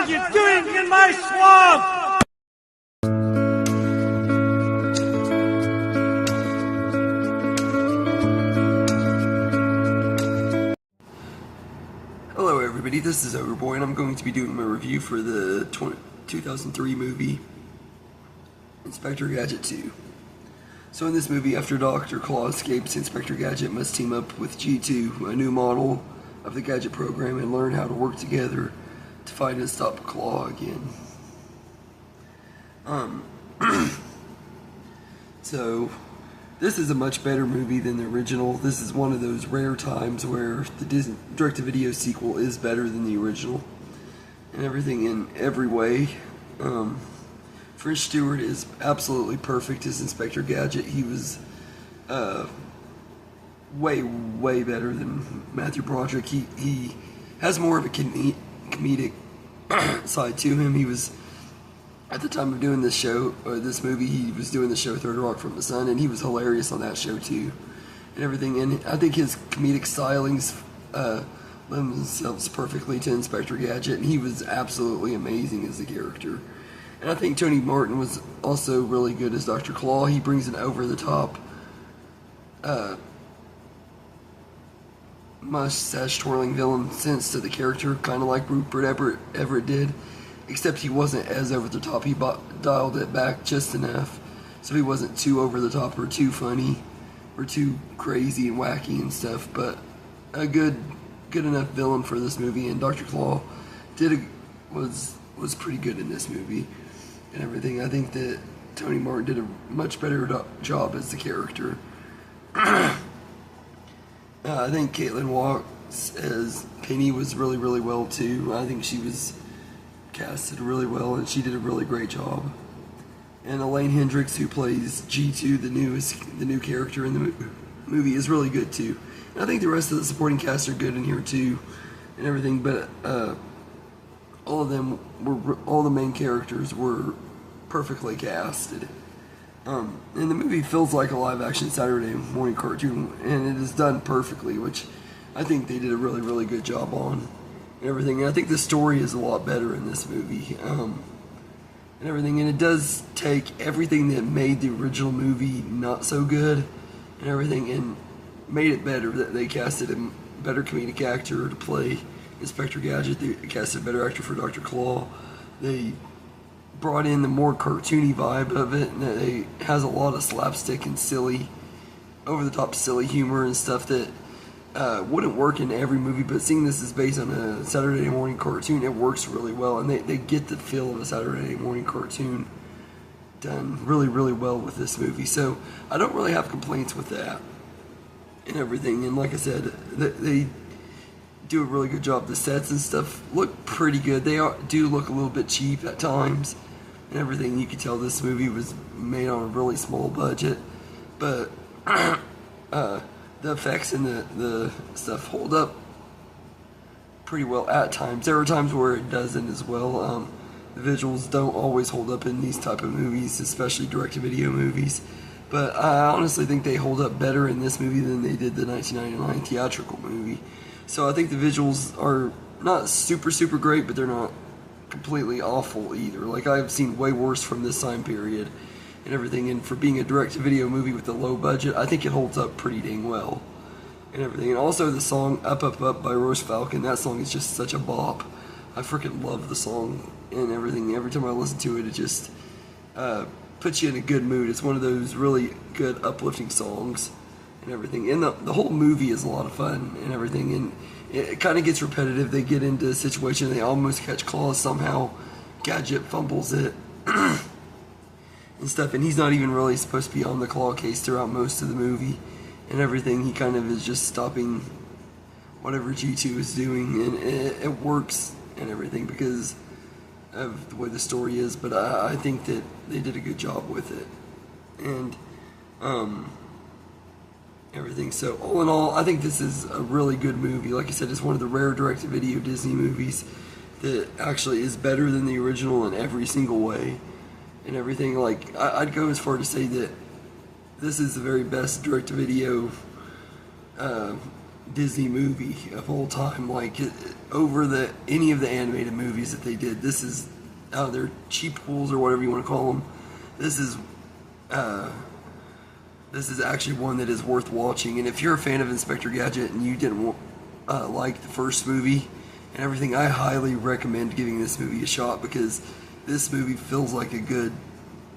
are you doing in my swamp? Hello everybody, this is Overboy, and I'm going to be doing my review for the 2003 movie Inspector Gadget 2. So in this movie, after Dr. Claw escapes, Inspector Gadget must team up with G2, a new model of the Gadget program, and learn how to work together to fight and stop Claw again. So this is a much better movie than the original. This is one of those rare times where the Disney direct-to-video sequel is better than the original, and everything in every way. French Stewart is absolutely perfect as Inspector Gadget. He was way better than Matthew Broderick. He has more of a comedic side to him. He was, at the time of doing this show, or this movie, he was doing the show Third Rock from the Sun, and he was hilarious on that show too, and everything. And I think his comedic stylings lend themselves perfectly to Inspector Gadget, and he was absolutely amazing as the character. And I think Tony Martin was also really good as Dr. Claw. He brings an over-the-top mustache-twirling villain sense to the character, kind of like Rupert Everett did, except he wasn't as over-the-top. He dialed it back just enough so he wasn't too over-the-top or too funny or too crazy and wacky and stuff, but a good enough villain for this movie. And Dr. Claw was pretty good in this movie and everything. I think that Tony Martin did a much better job as the character. I think Caitlin Watts as Penny was really well too. I think she was casted really well, and she did a really great job. And Elaine Hendricks, who plays G2, the new character in the movie, is really good too. And I think the rest of the supporting cast are good in here too, and everything. But all the main characters were perfectly casted. And the movie feels like a live-action Saturday morning cartoon, and it is done perfectly, which I think they did a really good job on, and everything. And I think the story is a lot better in this movie, and everything. And it does take everything that made the original movie not so good, and everything, and made it better. That they casted a better comedic actor to play Inspector Gadget. They casted a better actor for Dr. Claw. They brought in the more cartoony vibe of it, and it has a lot of slapstick and silly, over-the-top silly humor and stuff that wouldn't work in every movie, but seeing this is based on a Saturday morning cartoon, it works really well, and they get the feel of a Saturday morning cartoon done really well with this movie. So I don't really have complaints with that and everything. And like I said, they do a really good job. The sets and stuff look pretty good. They do look a little bit cheap at times and everything. You can tell this movie was made on a really small budget, but the effects and the stuff hold up pretty well at times. There are times where it doesn't as well. The visuals don't always hold up in these type of movies, especially direct-to-video movies, but I honestly think they hold up better in this movie than they did the 1999 theatrical movie. So I think the visuals are not super great, but they're not completely awful either. Like, I've seen way worse from this time period and everything, and for being a direct-to-video movie with a low budget, I think it holds up pretty dang well and everything. And also the song Up Up Up by Royce Falcon, that song is just such a bop. I freaking love the song and everything. Every time I listen to it, it just puts you in a good mood. It's one of those really good uplifting songs and everything. And the whole movie is a lot of fun and everything, and it kind of gets repetitive. They get into a situation, they almost catch Claw, somehow Gadget fumbles it and stuff, and he's not even really supposed to be on the Claw case throughout most of the movie and everything. He kind of is just stopping whatever G2 is doing, and it works and everything because of the way the story is. But I think that they did a good job with it and everything. So all in all, I think this is a really good movie. Like I said, it's one of the rare direct-to-video Disney movies that actually is better than the original in every single way and everything. Like, I'd go as far to say that this is the very best direct-to-video Disney movie of all time. Like over any of the animated movies that they did, this is their cheap pools or whatever you want to call them. This is actually one that is worth watching. And if you're a fan of Inspector Gadget and you didn't like the first movie and everything, I highly recommend giving this movie a shot, because this movie feels like a good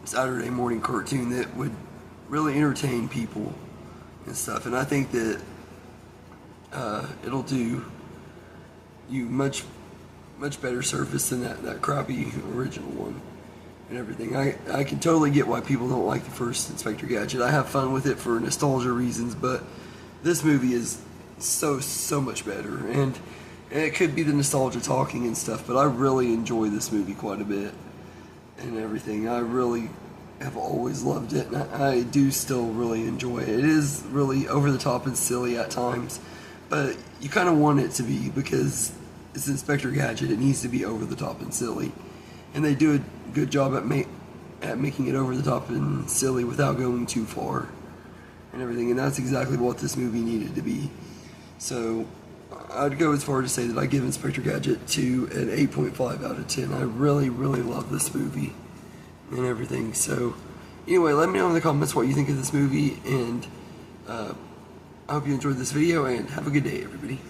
Saturday morning cartoon that would really entertain people and stuff. And I think that it'll do you much better service than that crappy original one and everything. I can totally get why people don't like the first Inspector Gadget. I have fun with it for nostalgia reasons, but this movie is so much better. And it could be the nostalgia talking and stuff, but I really enjoy this movie quite a bit and everything. I really have always loved it, and I do still really enjoy it. It is really over the top and silly at times, but you kind of want it to be, because it's Inspector Gadget. It needs to be over the top and silly, and they do a good job at making it over the top and silly without going too far and everything. And that's exactly what this movie needed to be. So I'd go as far to say that I give Inspector Gadget 2 an 8.5 out of 10. I really love this movie and everything. So anyway, let me know in the comments what you think of this movie, and I hope you enjoyed this video, and have a good day, everybody.